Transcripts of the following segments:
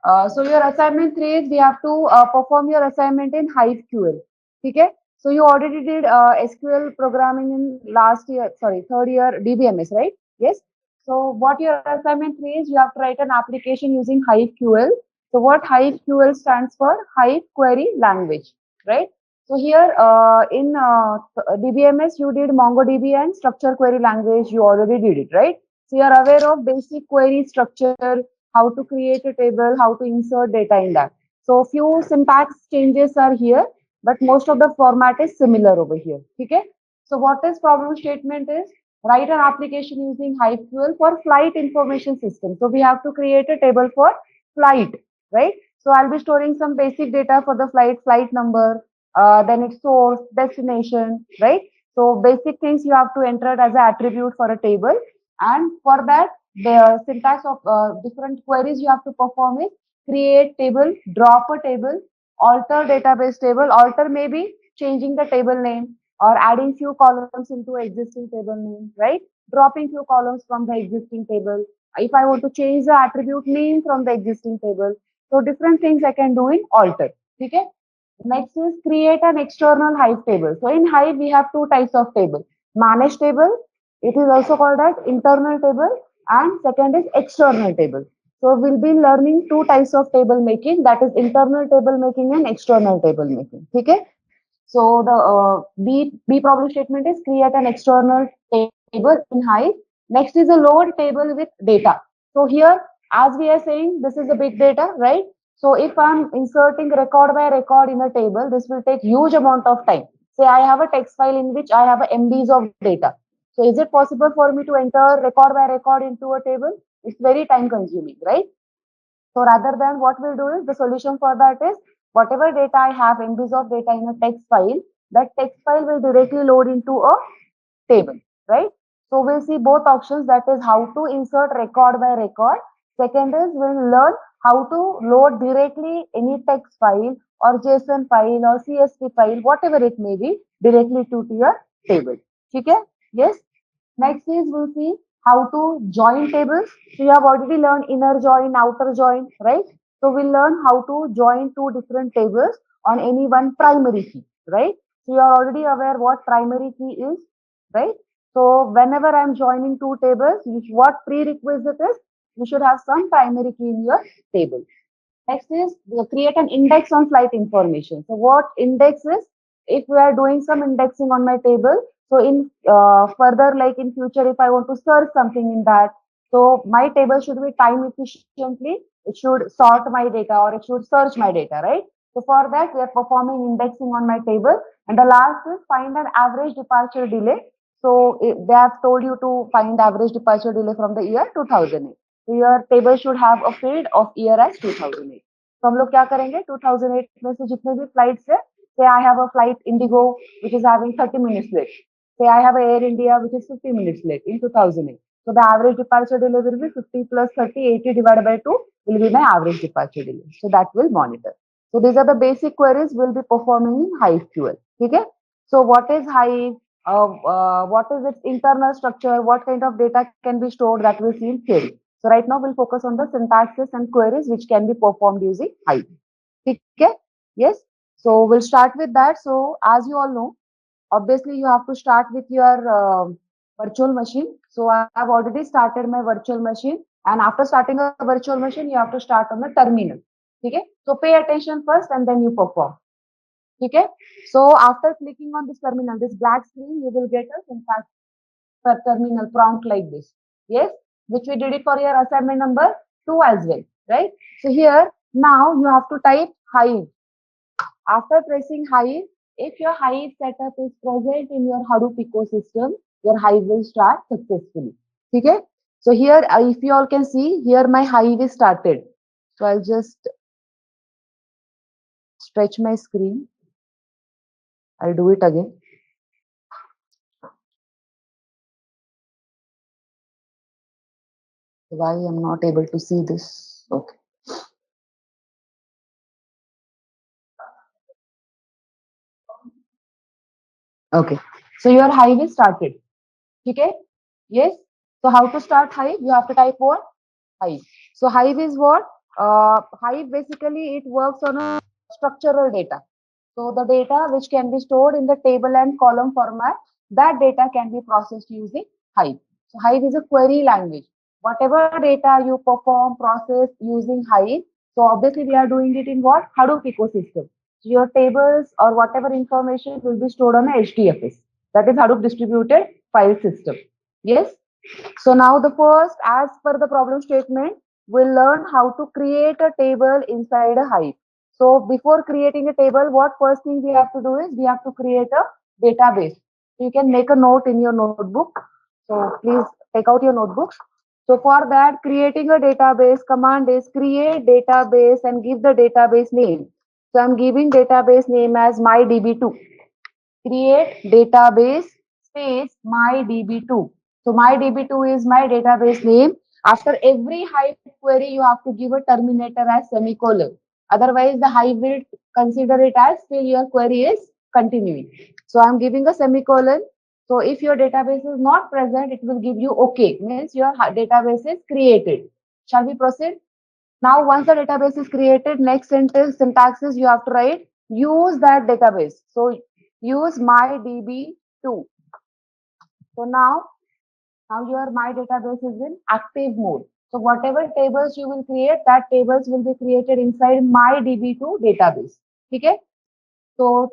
So your assignment 3 is we have to perform your assignment in HiveQL. Okay? So you already did SQL programming in last year, sorry, third year DBMS, right? Yes. So what your assignment 3 is, you have to write an application using HiveQL. So what HiveQL stands for? Hive Query Language, right? So here in DBMS, you did MongoDB and structure query language. You already did it, right? So you are aware of basic query structure, how to create a table, how to insert data in that. So few syntax changes are here, but most of the format is similar over here. Okay. So what is problem statement is write an application using HiveQL for flight information system. So we have to create a table for flight, right? So I'll be storing some basic data for the flight number, then its source, destination, right? So basic things you have to enter as an attribute for a table. And for that, the syntax of different queries you have to perform is create table, drop a table, alter database table, alter maybe changing the table name or adding few columns into existing table name, right? Dropping few columns from the existing table. If I want to change the attribute name from the existing table, so different things I can do in alter. Okay. Next is create an external Hive table. So in Hive, we have two types of table. Manage table, it is also called as internal table, and second is external table. So we'll be learning two types of table making, that is internal table making and external table making. Okay. So the B problem statement is create an external table in Hive. Next is a load table with data. So here, as we are saying, this is a big data, right? So if I'm inserting record by record in a table, this will take huge amount of time. Say I have a text file in which I have a MBs of data. So is it possible for me to enter record by record into a table? It's very time consuming, right? So rather than what we'll do is the solution for that is whatever data I have, MBs of data in a text file, that text file will directly load into a table, right? So we'll see both options, that is how to insert record by record. Second is we'll learn how to load directly any text file or JSON file or CSV file, whatever it may be, directly to your table. Okay? Yes? Next is we'll see how to join tables. So you have already learned inner join, outer join, right? So we'll learn how to join two different tables on any one primary key, right? So you are already aware what primary key is, right? So whenever I'm joining two tables, what prerequisite is, you should have some primary key in your table. Next is create an index on flight information. So what index is? If we are doing some indexing on my table, so in further, like in future, if I want to search something in that, so my table should be time efficiently. It should sort my data or it should search my data, right? So for that, we are performing indexing on my table. And the last is find an average departure delay. So they have told you to find average departure delay from the year 2008. So your table should have a field of year as 2008. तो हम लोग क्या करेंगे 2008 में से जितने भी flights है, say I have a flight Indigo which is having 30 minutes late. Say I have a Air India which is 50 minutes late in 2008. So the average departure delay will be 50 plus 30, 80 divided by 2 will be my average departure delay. So that will monitor. So these are the basic queries we'll be performing in HiveQL. Okay? So what is Hive? What is its internal structure? What kind of data can be stored? That we'll see in theory. So right now we'll focus on the syntaxes and queries which can be performed using Hive. Okay? Yes. So we'll start with that. So as you all know, obviously you have to start with your virtual machine. So I have already started my virtual machine, and after starting a virtual machine, you have to start on the terminal. Okay? So pay attention first and then you perform. Okay? So after clicking on this terminal, this black screen, you will get a syntax per terminal prompt like this. Yes, which we did it for your assignment number 2 as well, right? So here now you have to type Hive. After pressing Hive, if your Hive setup is present in your Hadoop ecosystem, your Hive will start successfully. Okay? So here, if you all can see, here my Hive is started. So I'll just stretch my screen. I'll do it again. Why I'm not able to see this? Okay. Okay. So your Hive is started. Okay. Yes. So how to start Hive? You have to type what? Hive. So Hive is what? Hive basically it works on a structural data. So the data which can be stored in the table and column format, that data can be processed using Hive. So Hive is a query language. Whatever data you perform, process using Hive, so obviously we are doing it in what? Hadoop ecosystem. So your tables or whatever information will be stored on a HDFS. That is Hadoop distributed file system. Yes. So now the first, as per the problem statement, we'll learn how to create a table inside a Hive. So before creating a table, what first thing we have to do is we have to create a database. So you can make a note in your notebook. So please take out your notebooks. So for that, creating a database command is create database and give the database name. So I'm giving database name as mydb2. Create database space mydb2. So mydb2 is my database name. After every Hive query, you have to give a terminator as semicolon. Otherwise, the Hive will consider it as still your query is continuing. So I'm giving a semicolon. So if your database is not present, it will give you OK, means your database is created. Shall we proceed? Now, once the database is created, next sentence syntax is you have to write use that database. So use mydb2. So now your my database is in active mode. So whatever tables you will create, that tables will be created inside mydb2 database. Okay. So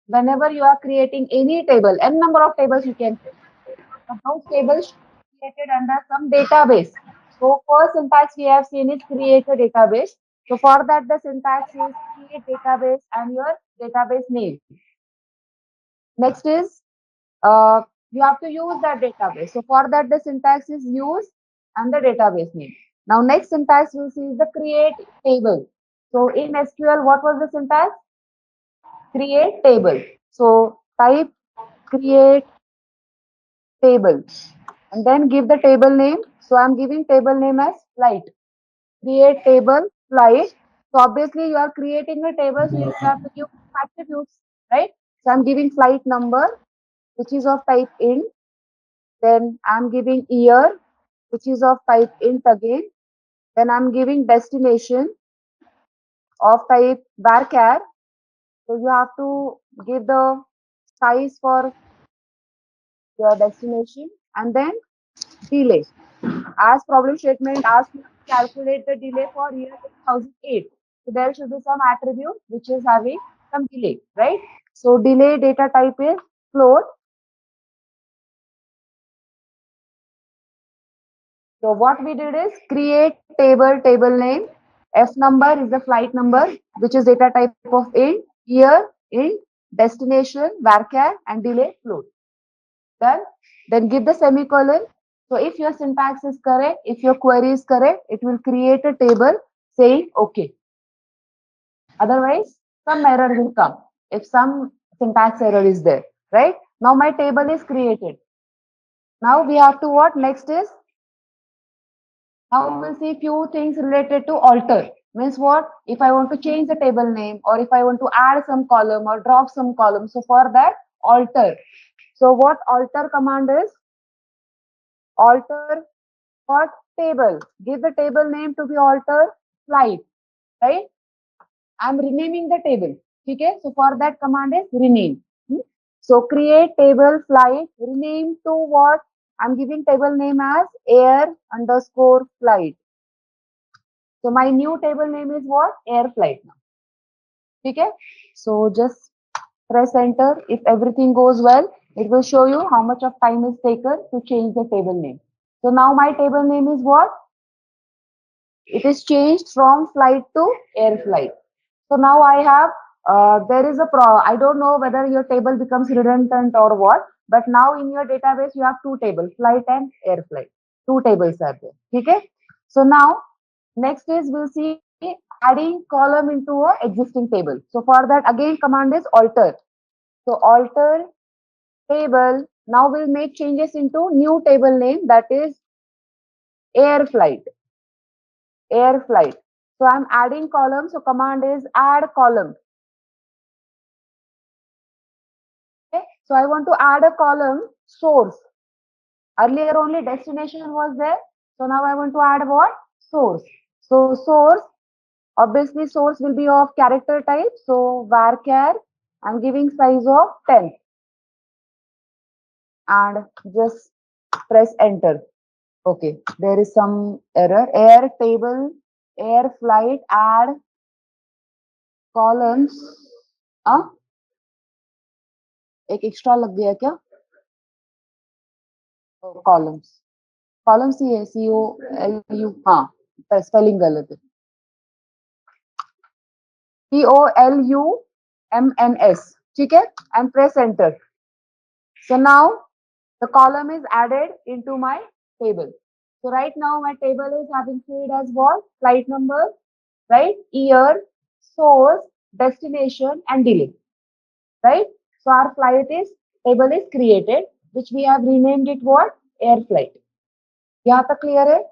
whenever you are creating any table, n number of tables you can create. Those tables should be created under some database. So first syntax we have seen is create a database. So for that the syntax is create database and your database name. Next is you have to use that database. So for that the syntax is use and the database name. Now next syntax we'll see is the create table. So in SQL what was the syntax? Create table. So type create table and then give the table name. So I'm giving table name as flight. Create table flight. So obviously you are creating a table, so you have to give attributes, right? So I'm giving flight number, which is of type int. Then I'm giving year, which is of type int again. Then I'm giving destination of type varchar. So you have to give the size for your destination and then delay. As problem statement asks you to calculate the delay for year 2008. So there should be some attribute which is having some delay, right? So delay data type is float. So what we did is create table name. F number is the flight number, which is data type of int, year, int, destination, varchar, and delay float. Done. Then give the semicolon. So if your syntax is correct, if your query is correct, it will create a table saying OK. Otherwise, some error will come if some syntax error is there, right? Now my table is created. Now we have to what next is, now we will see few things related to alter. Means what? If I want to change the table name or if I want to add some column or drop some column. So for that, alter. So what alter command is? Alter what table? Give the table name to be alter flight, right? I'm renaming the table. Okay, so for that command is rename. So create table flight, rename to what? I'm giving table name as air underscore flight. So my new table name is what? Air flight now. Okay, so just press enter. If everything goes well, it will show you how much of time is taken to change the table name. So now my table name is what? It is changed from flight to air flight. So now I have, there is a I don't know whether your table becomes redundant or what, but now in your database you have two tables, flight and air flight. Two tables are there. Okay. So now next is we'll see adding column into a existing table. So for that again command is alter. So alter table. Now we'll make changes into new table name that is air flight. Air flight. So I'm adding column. So command is add column. Okay. So I want to add a column source. Earlier only destination was there. So now I want to add what? Source. So source Obviously, source will be of character type. So varchar, I'm giving size of 10 and just press enter. Okay, there is some error. Air table, air flight, add columns. हाँ एक extra लग गया क्या? Columns columns ही है COLU. हाँ spelling गलत है. COLUMNS. ठीक है, and press enter. So now the column is added into my table. So right now my table is having field as what? Flight number, right? Year, source, destination, and delay, right? So our flight is table is created, which we have renamed it what? Air flight. यहाँ तक clear है?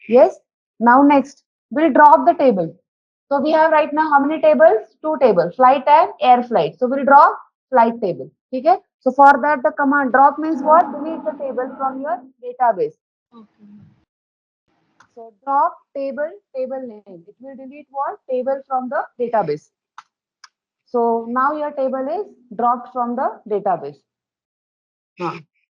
Yes. Now next, we'll drop the table. So we have right now how many tables? Two tables, flight and air flight. So we'll drop flight table. ठीक है? So for that the command drop means what? Delete the table from your database. Okay. So drop table, table name. It will delete what? Table from the database. So now your table is dropped from the database.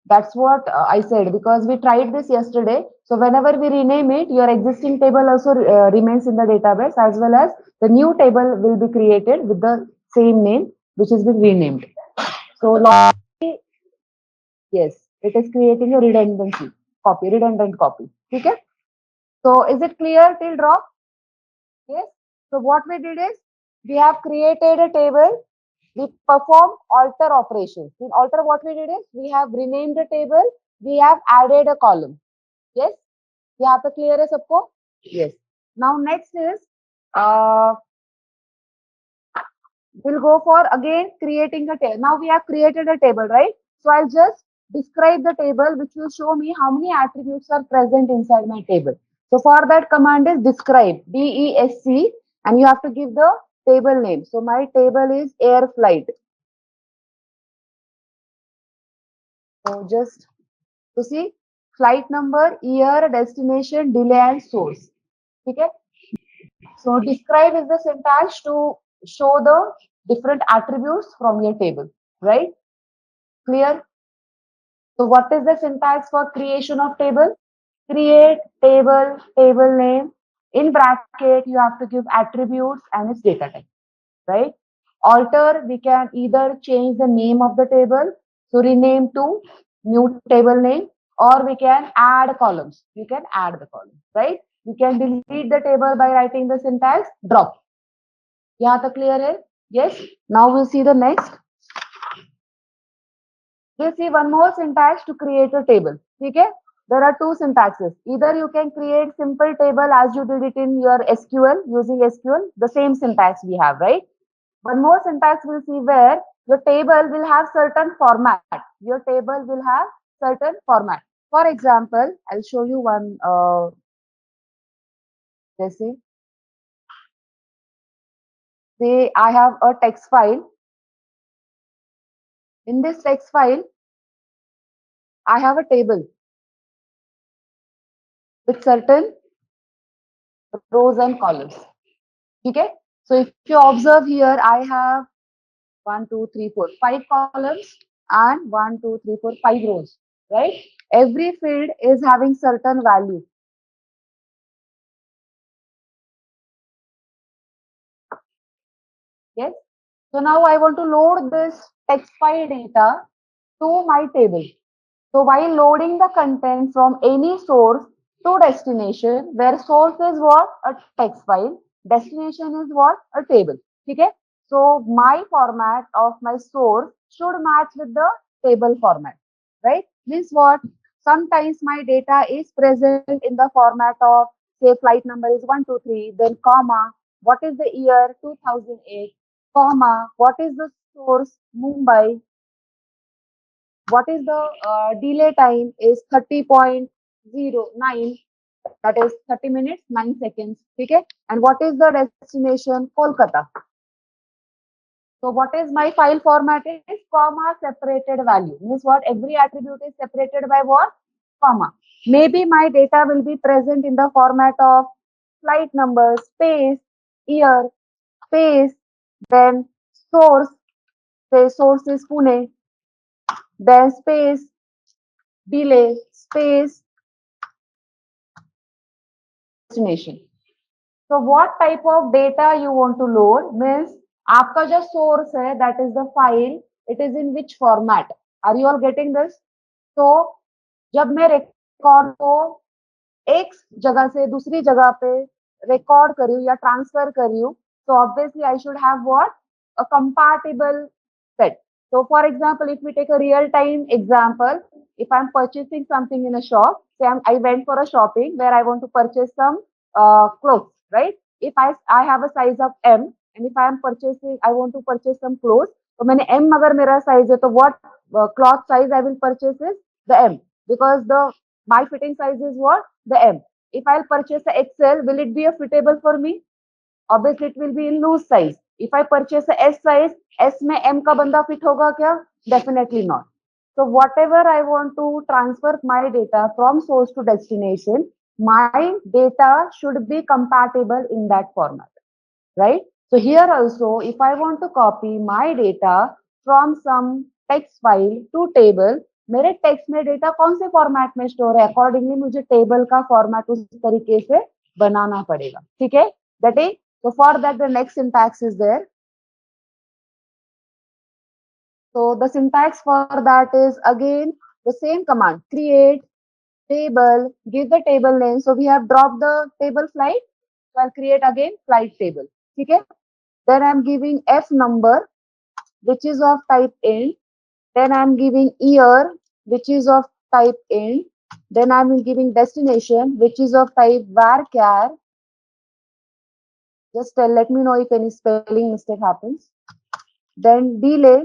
That's what I said because we tried this yesterday. So whenever we rename it, your existing table also remains in the database as well as the new table will be created with the same name which has been renamed. So yes, it is creating a redundant copy. Okay. So is it clear till drop? Yes. So what we did is we have created a table. We perform alter operations. In alter, what we did is we have renamed the table. We have added a column. Yes. यहाँ पे clear है सबको? Yes. Now next is we'll go for again creating a table. Now we have created a table, right? So I'll just describe the table, which will show me how many attributes are present inside my table. So for that command is describe, DESC, and you have to give the table name. So my table is air flight. So just to see flight number, year, destination, delay, and source. Okay. So describe is the syntax to show the different attributes from your table, right? Clear? So what is the syntax for creation of table? Create table, table name. In bracket, you have to give attributes and its data type, right? Alter, we can either change the name of the table, so rename to new table name, or we can add columns. You can add the column, right? You can delete the table by writing the syntax drop. यहाँ तक clear है? Yes. Now we'll see the next. We'll see one more syntax to create a table. Okay? There are two syntaxes. Either you can create simple table as you did it in your SQL using SQL, the same syntax we have, right? One more syntax we'll see where your table will have certain format. Your table will have certain format. For example, I'll show you one. Let's say I have a text file. In this text file, I have a table with certain rows and columns. Okay. So if you observe here, I have 1, 2, 3, 4, 5 columns and 1, 2, 3, 4, 5 rows, right? Every field is having certain value. Yes. So now I want to load this text file data to my table. So while loading the content from any source to destination, where source is what? A text file. Destination is what? A table. Okay? So my format of my source should match with the table format. Right? Means what? Sometimes my data is present in the format of say flight number is 123, then comma, what is the year 2008, comma, what is the source Mumbai, what is the delay time is 30.09, that is 30 minutes 9 seconds. Okay, and what is the destination Kolkata. So what is my file format is comma separated value, means what every attribute is separated by what, comma. Maybe my data will be present in the format of flight number space year, space, then source, say source is Pune, then space, delay, space, destination. So what type of data you want to load means आपका जो source है, that is the file, it is in which format? Are you all getting this? So जब मैं record को एक जगह से दूसरी जगह पे record कर रही हूँ या transfer कर रही हूँ, so obviously I should have what? A compatible set. So for example, if we take a real time example, if I'm purchasing something in a shop, say I went for a shopping where I want to purchase some clothes, right? If I have a size of M and if I am purchasing, I want to purchase some clothes, तो मैंने M अगर मेरा size है तो what cloth size I will purchase is the M because the my fitting size is what? The M. If I'll purchase a XL, will it be a fittable for me? Obviously it will be in loose size. If I purchase a S size, S में M का बंदा fit होगा क्या? Definitely not. So whatever I want to transfer my data from source to destination, my data should be compatible in that format, right? So here also, if I want to copy my data from some text file to table, मेरे text में data कौन से format में store है, accordingly मुझे table का format उस तरीके से बनाना पड़ेगा, ठीक है? That is so for that the next syntax is there. So the syntax for that is again the same command, create table, give the table name. So we have dropped the table flight, so I'll create again flight table, okay? Then I'm giving f number which is of type int, then I'm giving year which is of type int, then I'm giving destination which is of type varchar. Just let me know if any spelling mistake happens. Then delay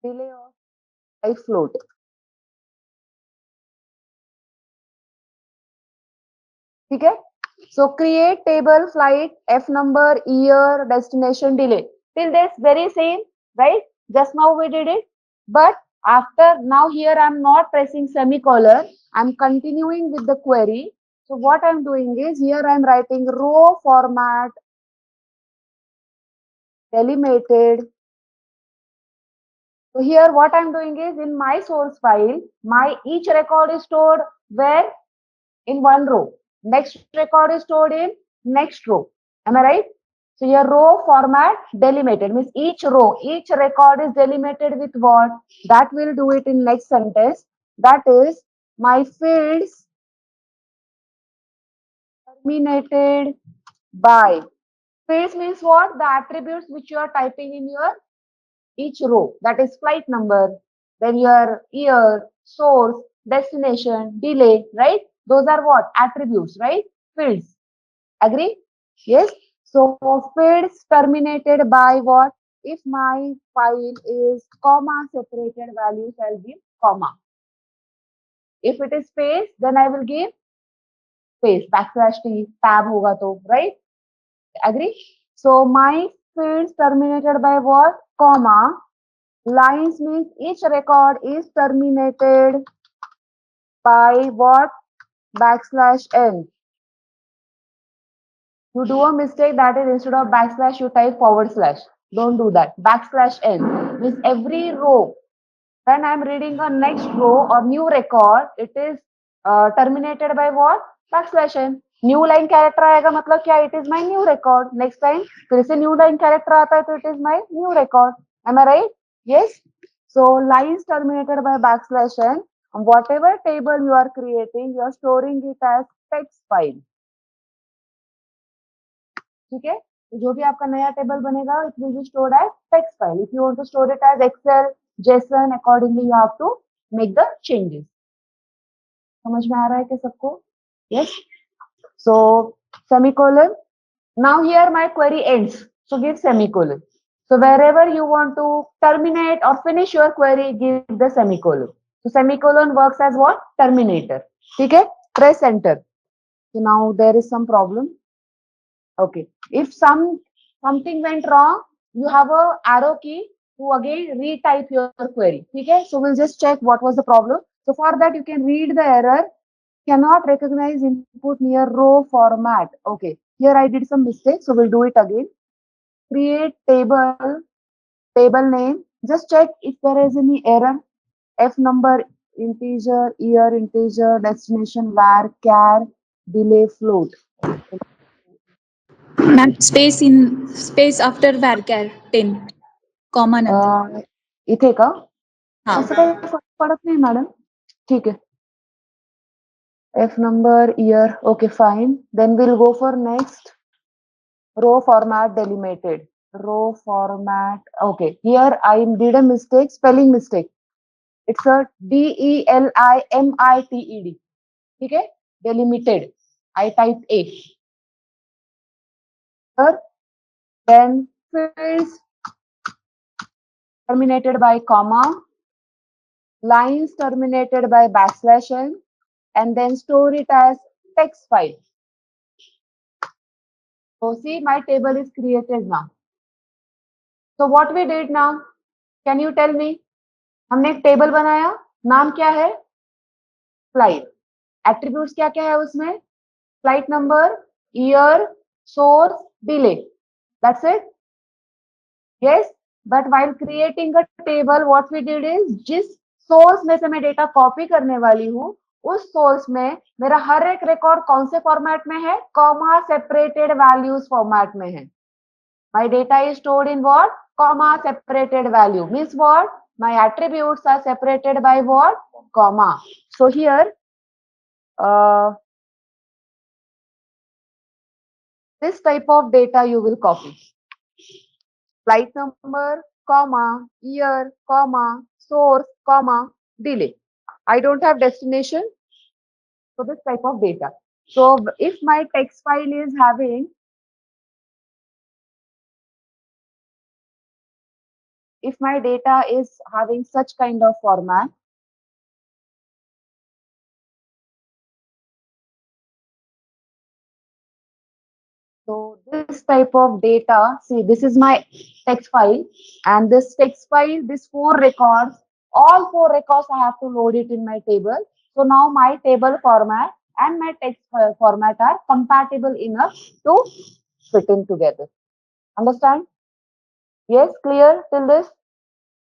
of type float. ठीक है? So create table, flight, f number, year, destination, delay. Till this very same, right? Just now we did it. But after now here I'm not pressing semicolon. I'm continuing with the query. So what I'm doing is here I'm writing row format, delimited. So here what I'm doing is in my source file, my each record is stored where? In one row. Next record is stored in next row. Am I right? So your row format delimited means each row, each record is delimited with what? That will do it in next sentence. That is my fields terminated by. Fields means what? The attributes which you are typing in your each row. That is flight number, then your year, source, destination, delay, right? Those are what? Attributes, right? Fields. Agree? Yes. So fields terminated by what? If my file is comma separated values, I'll give comma. If it is space, then I will give space. Backslash t tab hoga to, right? Agree? So my fields terminated by what? Comma. Lines means each record is terminated by what? Backslash n. You do a mistake, that is instead of backslash you type forward slash. Don't do that. Backslash n means every row. When I'm reading a next row or new record, it is terminated by what? Backslash n. New line character आएगा मतलब क्या? It is my new record. Next time फिर से new line character आता है तो it is my new record. Am I right? Yes. So lines terminated by backslash n. And whatever table you are creating, you are storing it as text file. ठीक है? तो जो भी आपका नया टेबल बनेगा, it will be stored as text file. If you want to store it as Excel, JSON, accordingly you have to make the changes. समझ में आ रहा है क्या सबको? Yes. So semicolon. Now here my query ends. So give semicolon. So wherever you want to terminate or finish your query, give the semicolon. So semicolon works as what? Terminator. ठीक है? Press enter. So now there is some problem. Okay. If something went wrong, you have a arrow key to again retype your query. Okay. So we'll just check what was the problem. So for that, you can read the error. cannot recognize input near row format. Okay, here I did some mistake, so we'll do it again. Create table name. Just check if there is any error. F number integer, year integer, destination var, char, delay float. Ma'am space after varchar 10 comma नंतर. इथे का हा असं काही फरक पडत नाही madam. ठीक आहे. F number, year. Okay, fine. Then we'll go for next. Row format delimited. Row format. Okay, here I did a mistake, spelling mistake. It's a DELIMITED. Okay, delimited. I typed A. Here, then fields terminated by comma, lines terminated by backslash n, and then store it as text file. So see, my table is created now. So what we did now? Can you tell me? हमने एक table बनाया, नाम क्या है? Flight. Attributes क्या क्या है उसमें? Flight number, year, source, delay. That's it. Yes, but while creating a table what we did is, जिस सोर्स में से मैं डेटा कॉपी करने वाली हूँ, उस सोर्स में मेरा हर एक रिकॉर्ड कौन से फॉर्मेट में है? कॉमा सेपरेटेड वैल्यूज फॉर्मेट में है. My data is stored in what? Comma separated value. Means what? My attributes are separated by what? Comma. So here, this type of data you will copy. Flight number, comma, year, comma, source, comma, delay. I don't have destination. So this type of data. So if my text file is having, if my data is having such kind of format, so this type of data, see, this is my text file, and this text file, this four records, all four records I have to load it in my table. So now my table format and my text format are compatible enough to fit in together. Understand? Yes, clear till this?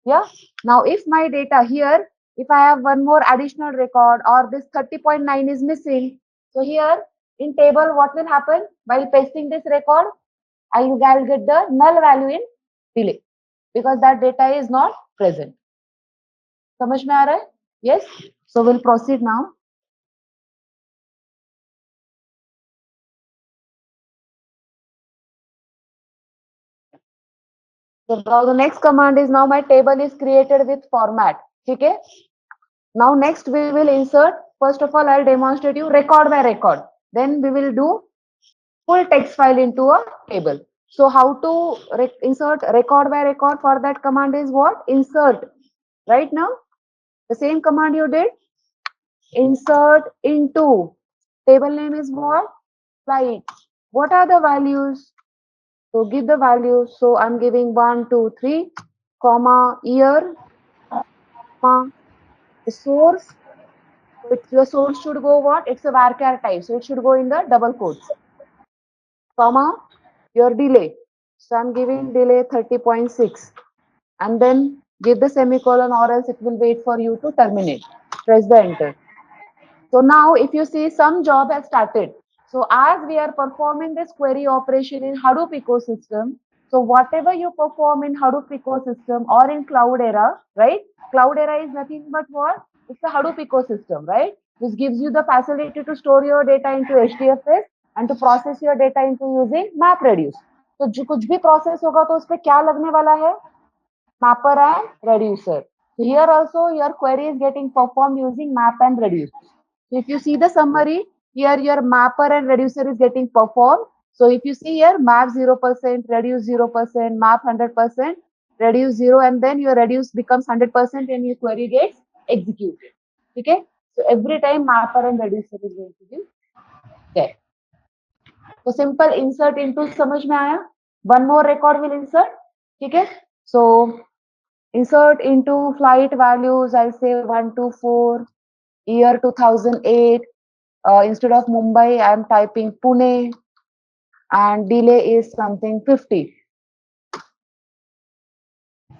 Yeah. Now if my data here, if I have one more additional record or this 30.9 is missing, so here in table what will happen? While pasting this record, I'll get the null value in delay because that data is not present. समझ में आ रहा है? Yes. So we'll proceed now. So now the next command is, now my table is created with format. Okay. Now next we will insert. First of all, I'll demonstrate you record by record. Then we will do full text file into a table. So how to insert record by record? For that command is what? Insert. Right now, the same command you did. Insert into. Table name is what? Flight. What are the values? So give the values. So I'm giving 1, 2, 3, comma, year, comma, the source. So the source should go what? It's a varchar type. So it should go in the double quotes. Comma, your delay. So I'm giving delay 30.6. And then give the semicolon or else it will wait for you to terminate. Press the enter. So now if you see, some job has started. So as we are performing this query operation in Hadoop ecosystem, so whatever you perform in Hadoop ecosystem or in Cloudera, right? Cloudera is nothing but what? It's a Hadoop ecosystem, right? This gives you the facility to store your data into HDFS and to process your data into using MapReduce. तो जो कुछ भी process होगा तो उसपे क्या लगने वाला है? Mapper and reducer. So here also your query is getting performed using map and reduce. So if you see the summary, here your mapper and reducer is getting performed. So if you see here, map 0%, reduce 0%, map 100%, reduce 0, and then your reduce becomes 100% and your query gets executed. Okay? So every time mapper and reducer is going to be there. So simple insert into समझ में आया? One more record will insert. ठीक है? So insert into flight values, I'll say 1 to 4, year 2008, Instead of Mumbai, I am typing Pune, and delay is something 50.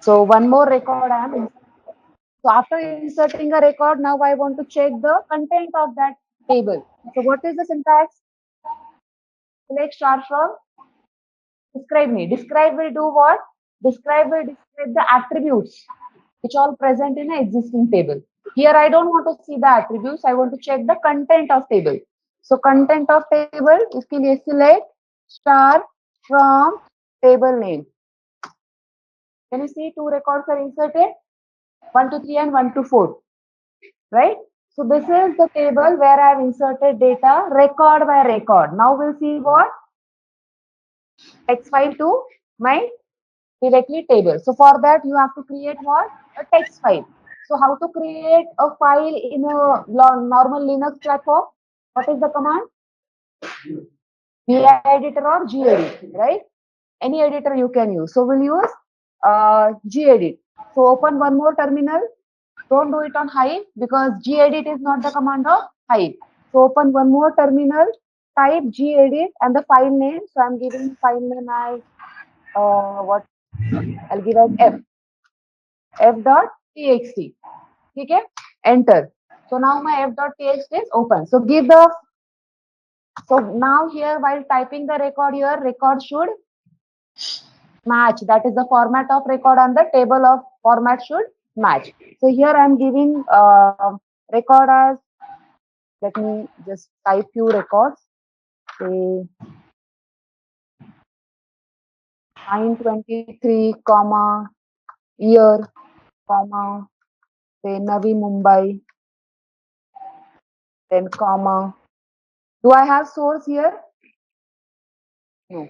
So one more record I am. So after inserting a record, now I want to check the content of that table. So what is the syntax? Select star from describe me. Describe will do what? Describe will describe the attributes which are present in an existing table. Here I don't want to see the attributes. I want to check the content of table. So content of table, इसके लिए select star from table name. Can you see two records are inserted? 1 to 3 and 1 to 4. Right? So this is the table where I have inserted data record by record. Now we'll see what? Text file to my directly table. So for that you have to create what? A text file. So how to create a file in a normal Linux platform? What is the command? VI editor or gedit, right? Any editor you can use. So we'll use gedit. So open one more terminal. Don't do it on Hive because gedit is not the command of Hive. So open one more terminal, type gedit and the file name. So I'm giving file name as what? I'll give as f.txt. Okay, enter. So now my f.txt is open. So give the so now here while typing the record here, record should match. That is the format of record and the table of format should match. So here I'm giving record as, let me just type few records. Say 923, comma, year, comma, say Navi Mumbai, then comma. Do I have source here? No.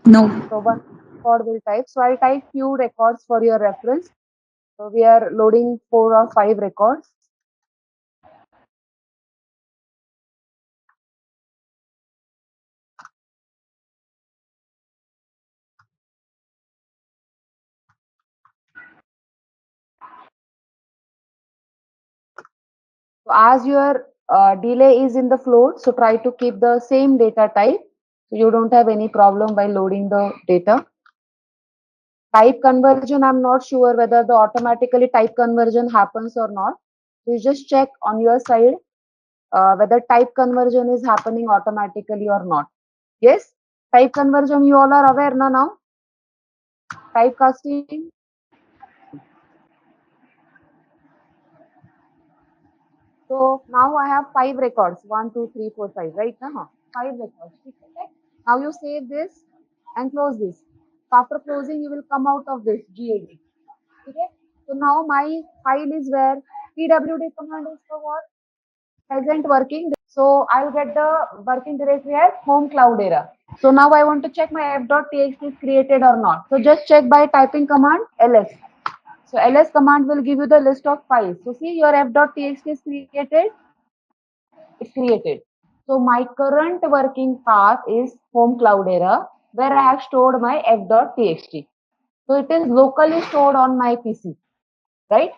No. So one record will type. So I'll type few records for your reference. So we are loading 4 or 5 records. So as your delay is in the float, so try to keep the same data type. So you don't have any problem by loading the data. Type conversion, I'm not sure whether the automatically type conversion happens or not. You just check on your side whether type conversion is happening automatically or not. Yes, type conversion you all are aware now. Typecasting. So now I have 5 records. 1, 2, 3, 4, 5. Right now, 5 records. Okay. Now you save this and close this. So after closing, you will come out of this GAD. Okay. So now my file is where pwd command is for what? Present working. So I'll get the working directory as home cloud era. So now I want to check my f.txt is created or not. So just check by typing command ls. So ls command will give you the list of files. So see your f.txt is created. It's created. So my current working path is home cloud era where I have stored my f.txt. So it is locally stored on my PC, right?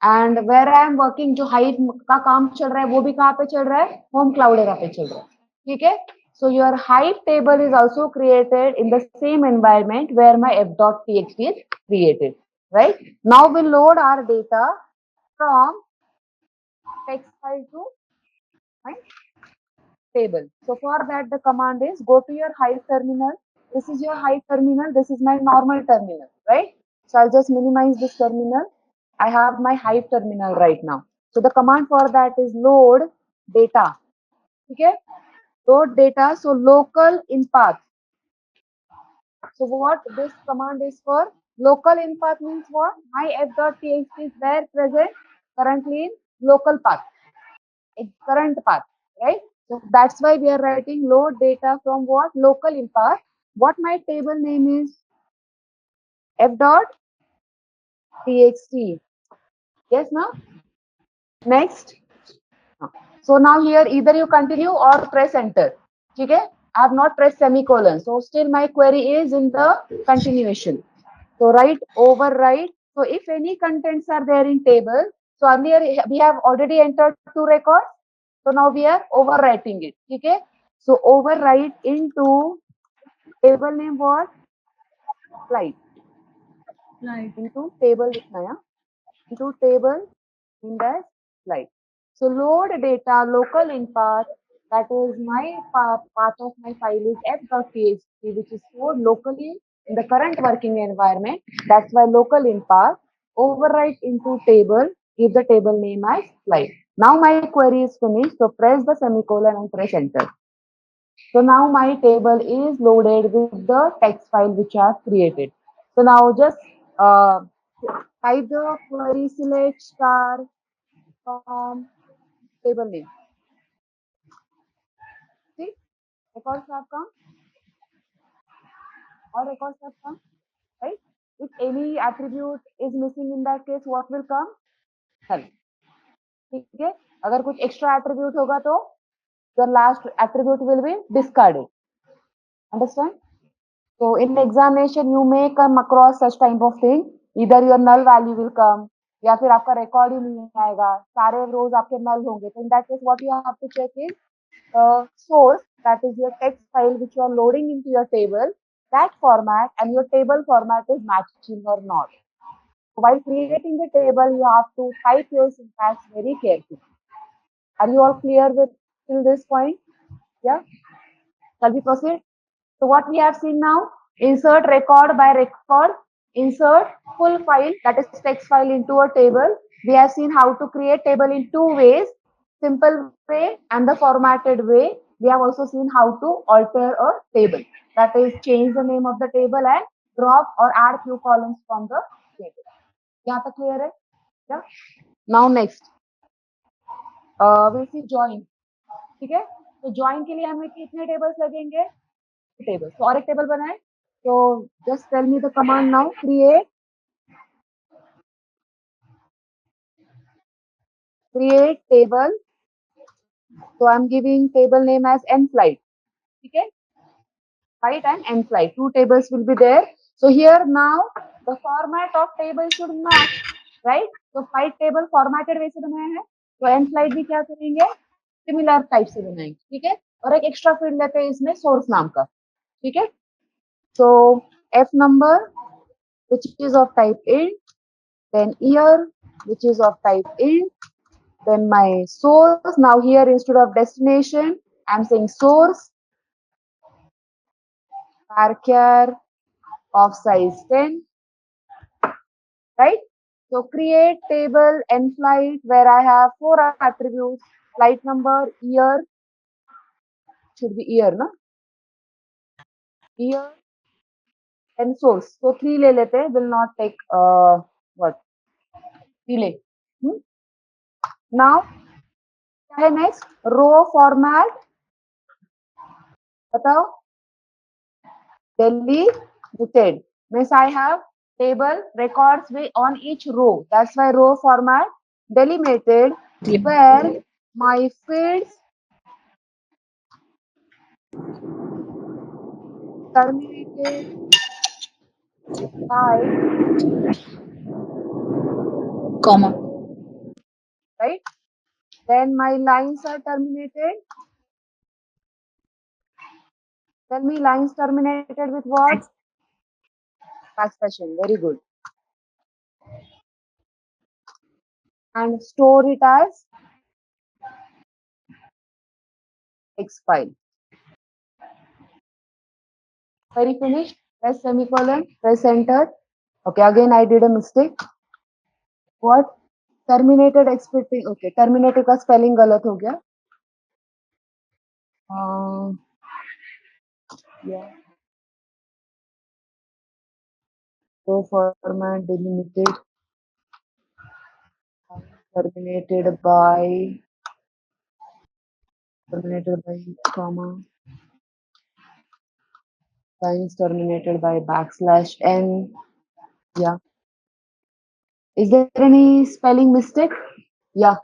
And where I am working जो Hive का काम चल रहा है वो भी कहाँ पे चल रहा है होम क्लाउड एरा पे चल रहा है ठीक है so your hive table is also created in the same environment where my f.txt is created right now we load our data from text file to my table so for that the command is go to your hive terminal this is your hive terminal this is my normal terminal right so I'll just minimize this terminal I have my Hive terminal right now. So the command for that is load data. Okay? Load data. So local in path. So what this command is for? Local in path means what? My f.txt is where present currently in local path. In current path. Right? So that's why we are writing load data from what? Local in path. What my table name is? f.txt. Yes, now? Next. So now here either you continue or press enter. Okay? I have not pressed semicolon. So still my query is in the continuation. So write overwrite. So if any contents are there in table, So earlier we have already entered two records. So now we are overwriting it. Okay. So overwrite into table name what? Flight. Right. Into table लिखना है, into table index flight. So load data local in path, that is my path of my file is f.php, which is stored locally in the current working environment. That's why local in path. Overwrite into table, give the table name as flight. Now my query is finished. So press the semicolon and press enter. So now my table is loaded with the text file which I have created. So now just uh, type the query select star from table name. See, records have come, all records have come, right? If any attribute is missing in that case, what will come? Null. ठीक है? अगर कुछ extra attribute होगा तो the last attribute will be discarded. Understand? So in examination, you may come across such type of thing. Either your null value will come, या फिर आपका record ही नहीं आएगा, सारे rows आपके null होंगे. So in that case, what you have to check is the source, that is your text file which you are loading into your table, that format and your table format is matching or not. So while creating the table, you have to type your syntax very carefully. Are you all clear with till this point? Yeah. Shall we proceed? So what we have seen now, insert record by record, insert full file, that is text file into a table. We have seen how to create table in two ways, simple way and the formatted way. We have also seen how to alter a table, that is change the name of the table and drop or add few columns from the table. यहाँ तक clear है? Yeah. Now next, we'll see join. ठीक है? तो join के लिए हमें कितने tables लगेंगे? Table. So और एक table बनाए. So just tell me the command now. Create table. So I'm giving table name as n flight. Okay, flight and n flight. Two tables will be there. So here now the format of table should match, right? So flight table formatted way से बनाया है. तो n flight भी क्या करेंगे? Similar type से बनाएंगे. ठीक है? और एक extra field लेते हैं इसमें source नाम का. ठीक है? So f number which is of type int, then year which is of type int, then my source. Now here instead of destination, I'm saying source, varchar of size 10, right? So create table n flight where I have four attributes, flight number, year, should be year, no? Year and source. So three le lete, will not take what? Delay. Now, next row format, बताओ. Delimited means I have table records on each row. That's why row format delimited, where my fields terminated by, comma. right? Then my lines are terminated. Tell me lines terminated with what? Backslash n. Very good. And store it as text file. Very finished. Press semicolon. Press enter. Okay, again I did a mistake. What? Terminated expecting. Okay, terminated का spelling गलत हो गया. Yeah. So format delimited, terminated by comma, lines terminated by backslash n. Yeah. Is there any spelling mistake? Yeah.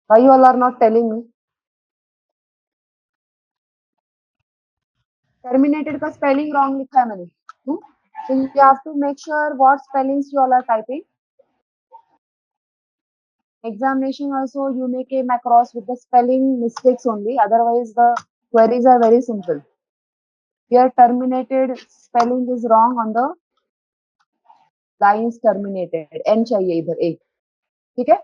Why you all are not telling me? Terminated का spelling wrong लिखा है मैंने. So you have to make sure what spellings you all are typing. Examination also you may came across with the spelling mistakes only. Otherwise, the queries are very simple. Here terminated spelling is wrong on the lines terminated. N चाहिए इधर एक. ठीक है?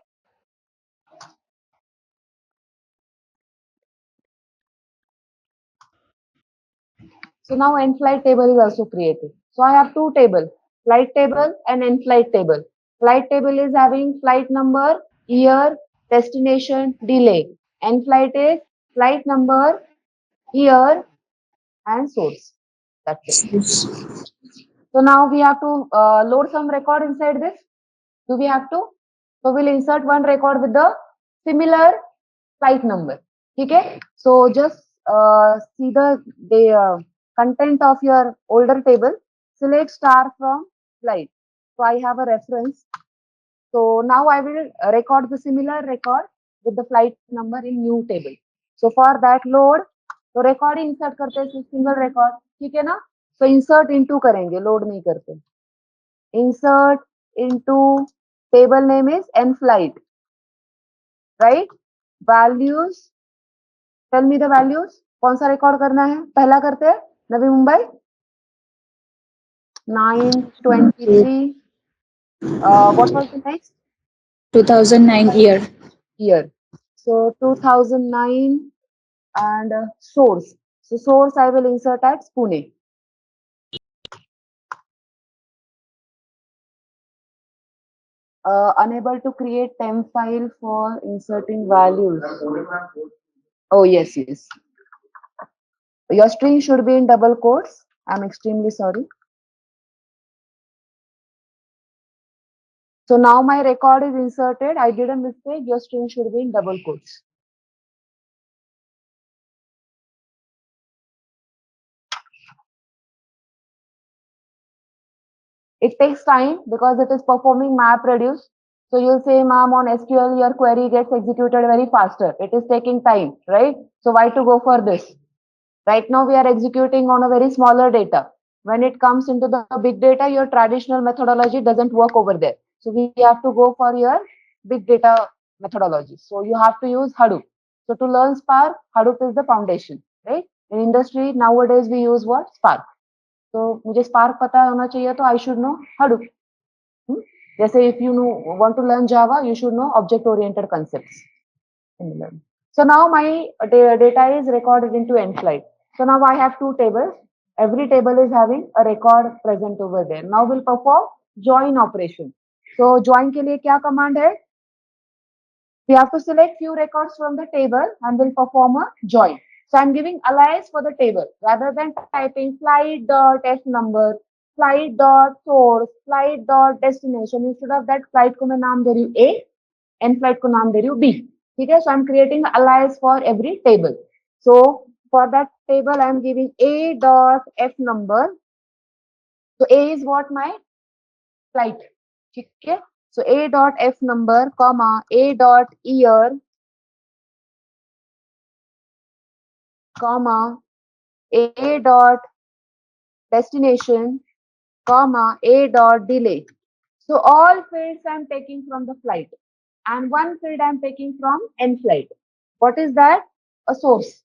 So now end flight table is also created. So I have two tables, flight table and end flight table. Flight table is having flight number, year, destination, delay. End flight is flight number, year, and source. That's it. So now we have to load some record inside this. Do we have to? So we'll insert one record with the similar flight number. Okay. So just see the content of your older table. Select star from flight. So I have a reference. So now I will record the similar record with the flight number in new table. So for that load, तो record ही insert करते हैं single record. ठीक है ना? So insert into करेंगे, load नहीं करते. Insert into table name is n flight, right? Values, tell me the values. कौन सा record करना है? पहला करते हैं Navi Mumbai 923. What was the next 2009 year. year? So 2009 and source. So source I will insert at Pune. Unable to create temp file for inserting values. Oh yes, yes. Your string should be in double quotes. I'm extremely sorry. So now my record is inserted. I did a mistake. Your string should be in double quotes. It takes time because it is performing map reduce. So you'll say, ma'am, on SQL, your query gets executed very faster. It is taking time, right? So why to go for this? Right now, we are executing on a very smaller data. When it comes into the big data, your traditional methodology doesn't work over there. So we have to go for your big data methodology. So you have to use Hadoop. So to learn Spark, Hadoop is the foundation, right? In industry, nowadays we use what? Spark. तो मुझे spark पता होना चाहिए तो I should know Hadoop. जैसे if you know want to learn Java you should know object oriented concepts. So now my data is recorded into nflight. So now I have two tables. Every table is having a record present over there. Now we'll perform join operation. So join के लिए क्या command है? We have to select few records from the table and we'll perform a join. So I'm giving alias for the table rather than typing flight dot f number, flight dot source, flight dot destination. Instead of that, flight को मैं नाम दे रही हूँ A and flight को नाम दे रही हूँ B. ठीक है? So I'm creating alias for every table. So for that table, I'm giving A dot f number. So A is what my flight. ठीक है? So A dot f number, comma A dot year, comma A dot destination, comma A dot delay. So all fields I'm taking from the flight and one field I'm taking from n flight. What is that? A source.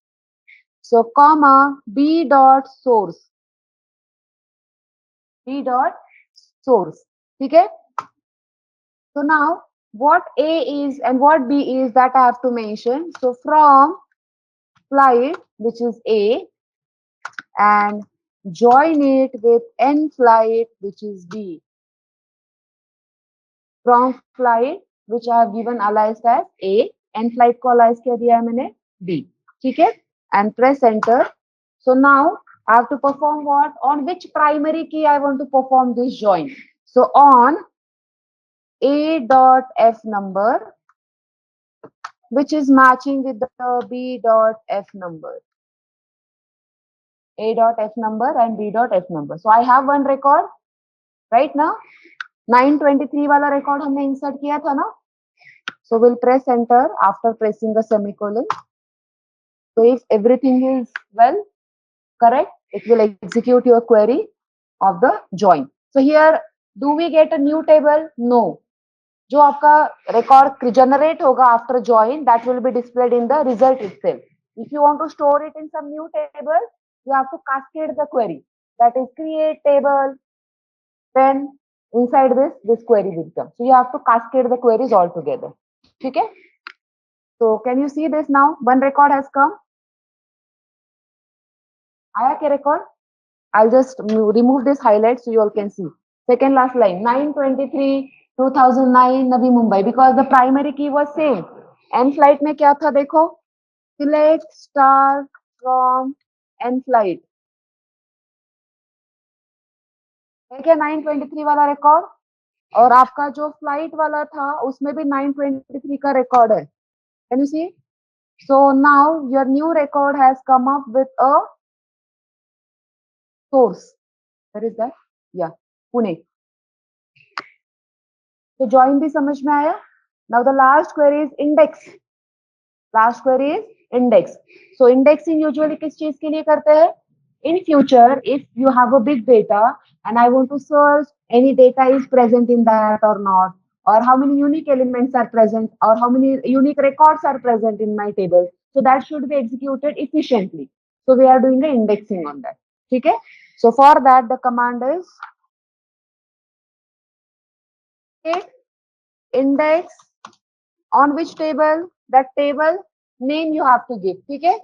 So comma B dot source, B dot source. Okay. So now what A is and what B is that I have to mention. So from flight, which is A, and join it with n flight, which is B. From flight, which I have given alias as A, n flight को alias क्या दिया है मैंने? B. ठीक है? And press enter. So now I have to perform what? On which primary key I want to perform this join? So on A dot F number, which is matching with the B dot F number. A dot F number and B dot F number. So I have one record right now. 923 वाला record हमने insert किया था ना? So we'll press enter after pressing the semicolon. So if everything is well, correct, it will execute your query of the join. So here, do we get a new table? No. जो आपका record generate होगा after join, that will be displayed in the result itself. If you want to store it in some new table, you have to cascade the query. That is create table, then inside this query will come. So you have to cascade the queries all together. Okay? So can you see this now? One record has come. आया क्या record? I'll just remove this highlight so you all can see. Second last line, 923 2009 Navi Mumbai, because the primary key was same. N flight में क्या था देखो? Select star from N flight. है क्या 923 वाला record? और आपका जो फ्लाइट वाला था उसमें भी 923 का रिकॉर्ड है. Can you see? So now your new record has come up with a source. Where is that? Yeah, Pune. तो join भी समझ में आया. Now the last query is index. Last query is index. So indexing usually किस चीज के लिए करते हैं? In future, if you have a big data and I want to search any data is present in that or not, or how many unique elements are present, or how many unique records are present in my table, so that should be executed efficiently. So we are doing the indexing on that. Okay? So for that, the command is index on which table, that table name you have to give. ठीक है?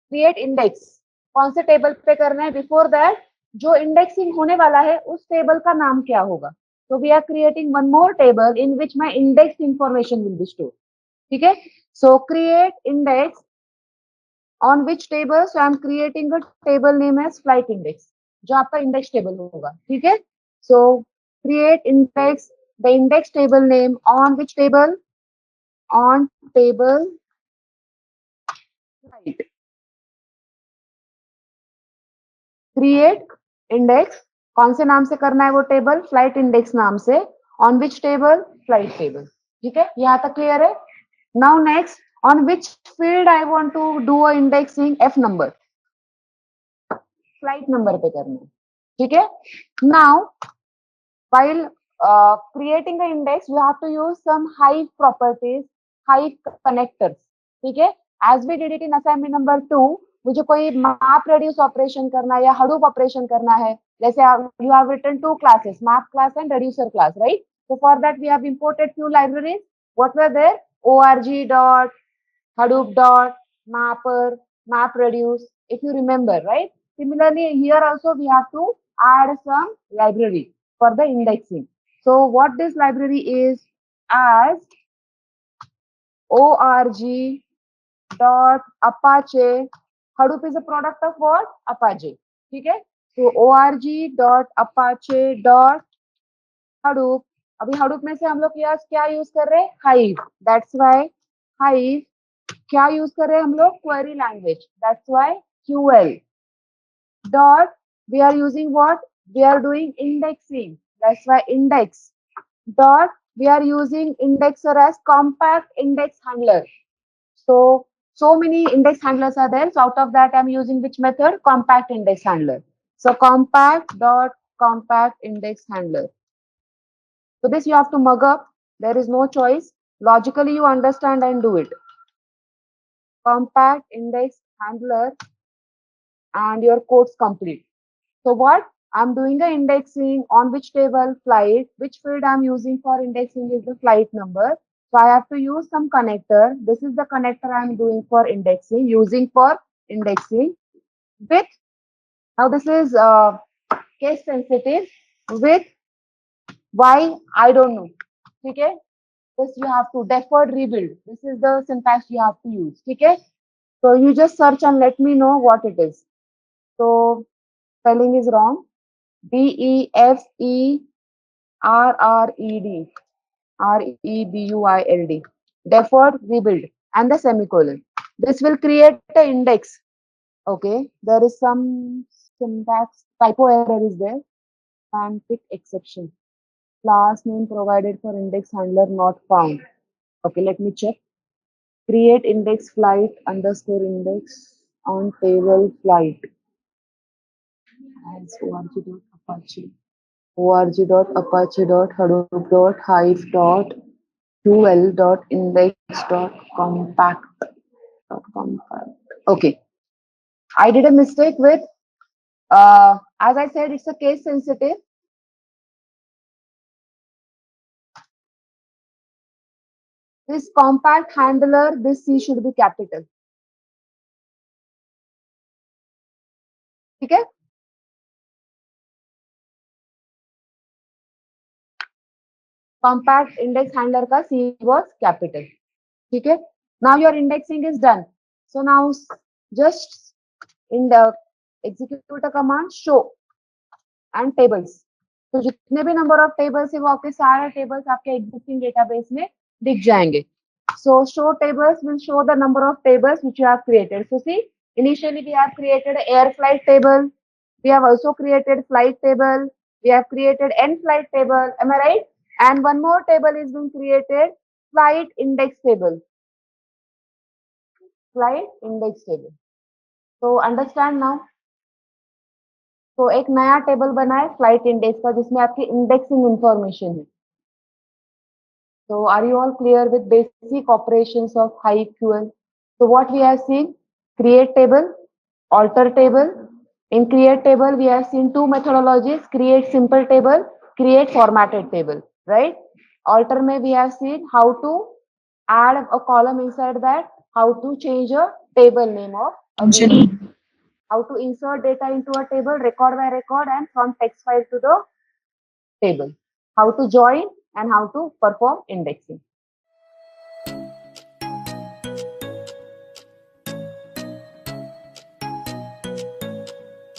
Create index. कौन से table पे करना है? Before that जो indexing होने वाला है उस टेबल का नाम क्या होगा? So we are creating one more table in which my indexed information will be stored. ठीक है? So create index on which table? So I am creating a table name as flight index, जो आपका index table होगा. ठीक है? So create index, the index table name on which table? On table flight. Create index, कौन से नाम से करना है वो टेबल? फ्लाइट इंडेक्स नाम से. On which table? Flight table. ठीक है, यहाँ तक क्लियर है? Now next, on which field I want to do a indexing? F number, flight number पे करना है. ठीक है. Now while creating the index you have to use some hive properties, hive connectors. ठीक है. as we did it in assignment number 2, मुझे कोई map reduce operation करना है या hadoop ऑपरेशन करना है, जैसे you have written two classes, map class and reducer class, right? So for that we have imported few libraries. What were there? org dot hadoop dot mapper, map reduce, if you remember, right? Similarly here also we have to add some library for the indexing. So what this library is, as org dot apache. Hadoop is a product of what? Apache. ठीक है. So org dot apache dot hadoop. अभी hadoop में से हम लोग क्या use कर रहे हैं? Hive. That's why Hive. क्या यूज कर रहे हैं हम लोग? Query language. That's why QL. Dot. We are using what? We are doing indexing. That's why index. Dot. We are using indexer as compact index handler. So many index handlers are there. So out of that, I'm using which method? Compact index handler. So compact dot compact index handler. So this you have to mug up. There is no choice. Logically, you understand and do it. Compact index handler and your code's complete. So what? I'm doing the indexing on which table? Flight. Which field I'm using for indexing is the flight number. So I have to use some connector. This is the connector I'm doing for indexing, using for indexing with, now this is case sensitive, with why I don't know. Okay? This you have to deferred rebuild. This is the syntax you have to use. Okay? So you just search and let me know what it is. So spelling is wrong. DEFERRED. REBUILD. Deferred rebuild and the semicolon. This will create the index. Okay, there is some syntax typo error is there and pick exception. Class name provided for index handler not found. Okay, let me check. Create index flight underscore index on table flight as org.apache. org.apache.hadoop.hive. HiveQL.index.compact. Okay, I did a mistake with, as I said, it's a case sensitive. This compact handler, this C should be capital. ठीक है? Compact index handler का C was capital. ठीक है? Now your indexing is done. So now just in the execute a command show and tables. तो जितने भी number of tables है वो आपके सारे टेबल्स आपके एग्जिस्टिंग डेटाबेस में दिख जाएंगे. So show tables will show the number of tables which you have created. So see, initially we have created air flight table. We have also created flight table. We have created n flight table. Am I right? And one more table is being created, flight index table. Flight index table. So understand now. तो एक नया table बना है flight index का जिसमें आपकी indexing information है. So are you all clear with basic operations of HiveQL? So what we have seen, create table, alter table. In create table, we have seen two methodologies, create simple table, create formatted table, right? Alter mein we have seen how to add a column inside that, how to change a table name of a variable, how to insert data into a table, record by record, and from text file to the table, how to join and how to perform indexing.